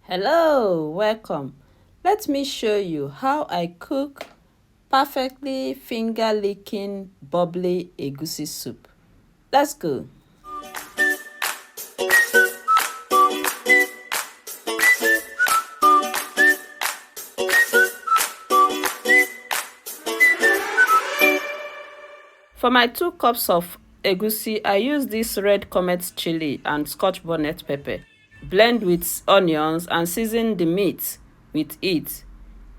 Hello, welcome. Let me show you how I cook perfectly finger-licking bubbly egusi soup. Let's go. For my 2 cups of egusi, I use this red comet chili and scotch bonnet pepper. Blend with onions and season the meat with it.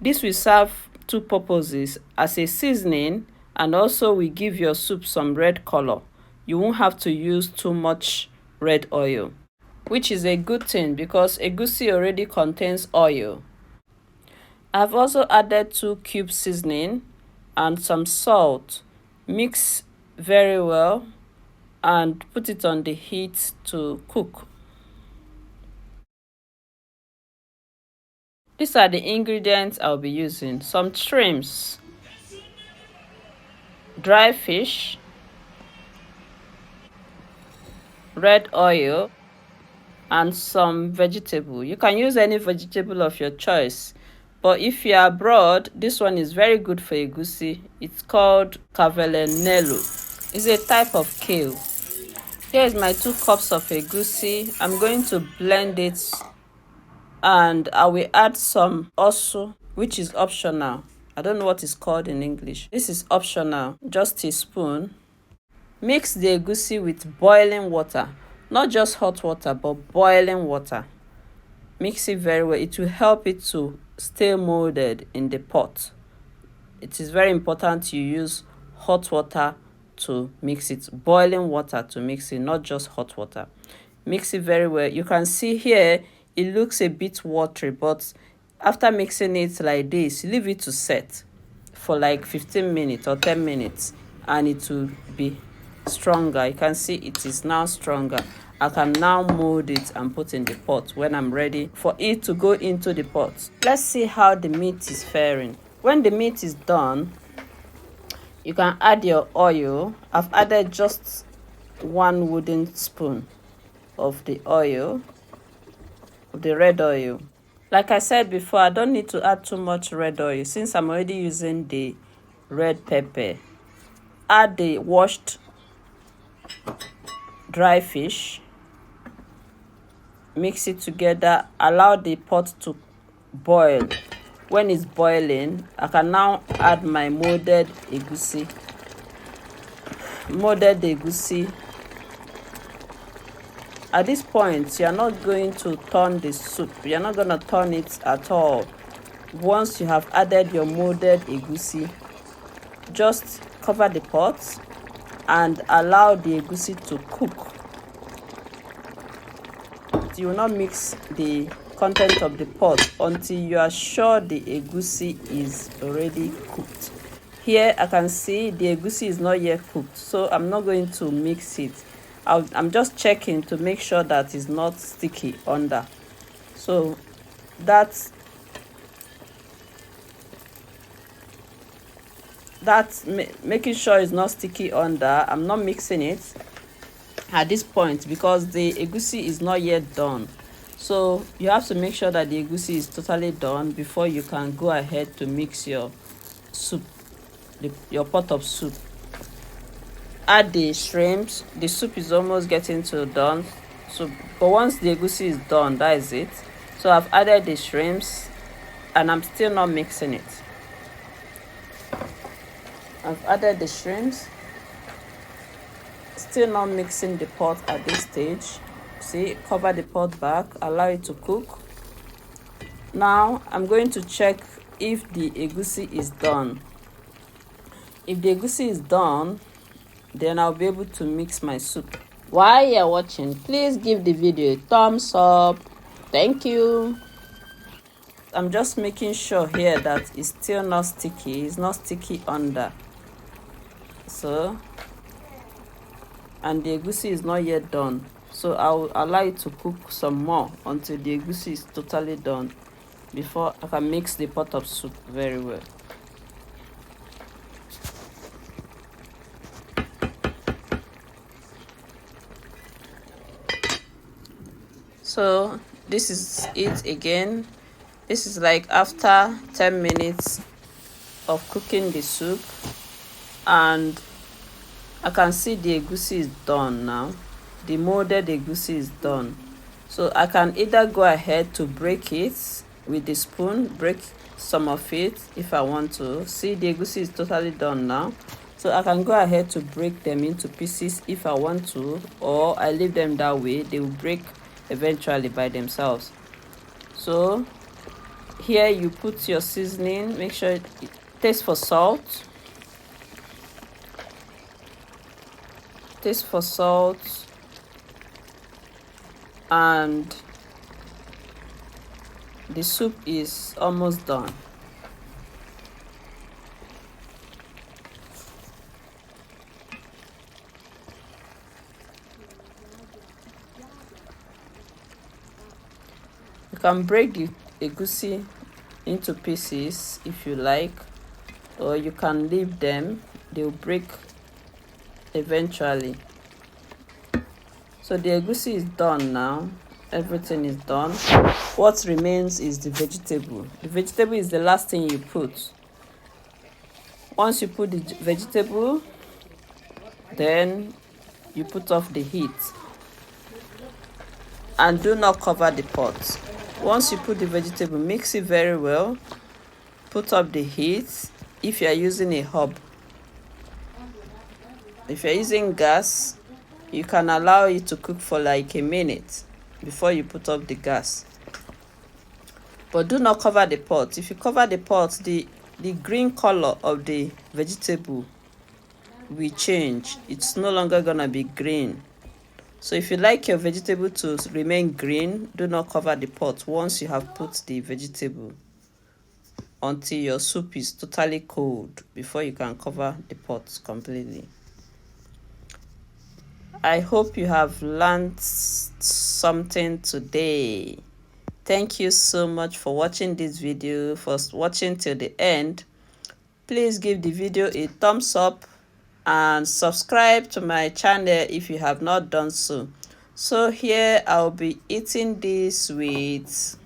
This will serve 2 purposes: as a seasoning, and also will give your soup some red color. You won't have to use too much red oil, which is a good thing because egusi already contains oil. I've also added 2 cube seasoning and some salt. Mix very well and put it on the heat to cook. These are the ingredients I'll be using: some shrimps, dry fish, red oil, and some vegetable. You can use any vegetable of your choice, but if you are abroad, this one is very good for egusi. It's called cavellenello. It's a type of kale. Here is my 2 cups of egusi. I'm going to blend it, and I will add some also, which is optional. I don't know what it's called in English. This is optional, just a spoon. Mix the egusi with boiling water, not just hot water, but boiling water. Mix it very well. It will help it to stay molded in the pot. It is very important you use hot water to mix it, boiling water to mix it, not just hot water. Mix it very well. You can see here it looks a bit watery, but after mixing it like this, leave it to set for like 15 minutes or 10 minutes and it will be stronger. You can see it is now stronger. I can now mold it and put in the pot when I'm ready for it to go into the pot. Let's see how the meat is faring. When the meat is done, you can add your oil. I've added just 1 wooden spoon of the oil, of the red oil. Like I said before, I don't need to add too much red oil since I'm already using the red pepper. Add the washed dry fish. Mix it together. Allow the pot to boil. When it's boiling, I can now add my molded egusi. Molded egusi. At this point, you are not going to turn the soup. You're not going to turn it at all. Once you have added your molded egusi, just cover the pot and allow the egusi to cook. You will not mix the content of the pot until you are sure the egusi is already cooked. Here I can see the egusi is not yet cooked, so I'm not going to mix it. I'm just checking to make sure that it's not sticky under. So that's making sure it's not sticky under. I'm not mixing it at this point because the egusi is not yet done. So you have to make sure that the egusi is totally done before you can go ahead to mix your soup, your pot of soup. Add the shrimps. The soup is almost getting to done. So, but once the egusi is done, that is it. So I've added the shrimps and I'm still not mixing it. I've added the shrimps. Still not mixing the pot at this stage. See, cover the pot back, allow it to cook. Now I'm going to check if the egusi is done. If the egusi is done, then I'll be able to mix my soup. While you're watching, please give the video a thumbs up. Thank you. I'm just making sure here that it's still not sticky. It's not sticky under. So, and the egusi is not yet done. So I'll allow it to cook some more until the egusi is totally done before I can mix the pot of soup very well. So this is it again. This is like after 10 minutes of cooking the soup, and I can see the egusi is done now. The molded egusi is done. So I can either go ahead to break it with the spoon, break some of it if I want to. See, the egusi is totally done now. So I can go ahead to break them into pieces if I want to, or I leave them that way. They will break eventually by themselves. So here you put your seasoning. Make sure it tastes for salt. Taste for salt. And the soup is almost done. You can break the egusi into pieces if you like, or you can leave them. They'll break eventually. So the egusi is done now. Everything is done. What remains is the vegetable. The vegetable is the last thing you put. Once you put the vegetable, then you put off the heat and do not cover the pot. Once you put the vegetable, mix it very well, put up the heat. If you are using a hob, if you're using gas, you can allow it to cook for like a minute before you put up the gas, but do not cover the pot. If you cover the pot, the green color of the vegetable will change. It's no longer gonna be green. So if you like your vegetable to remain green, do not cover the pot once you have put the vegetable until your soup is totally cold before you can cover the pot completely. I hope you have learned something today. Thank you so much for watching this video, for watching till the end. Please give the video a thumbs up and subscribe to my channel if you have not done so. So here I'll be eating this with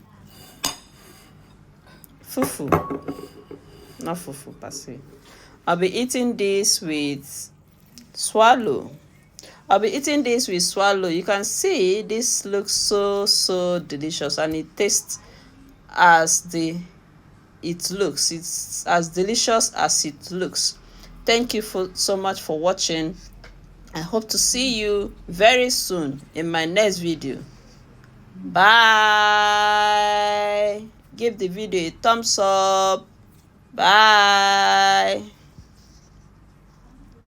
fufu, not fufu per se. I'll be eating this with swallow. You can see this looks so delicious, and it tastes as it looks. It's as delicious as it looks. Thank you so much for watching. I hope to see you very soon in my next video. Bye. Give the video a thumbs up. Bye.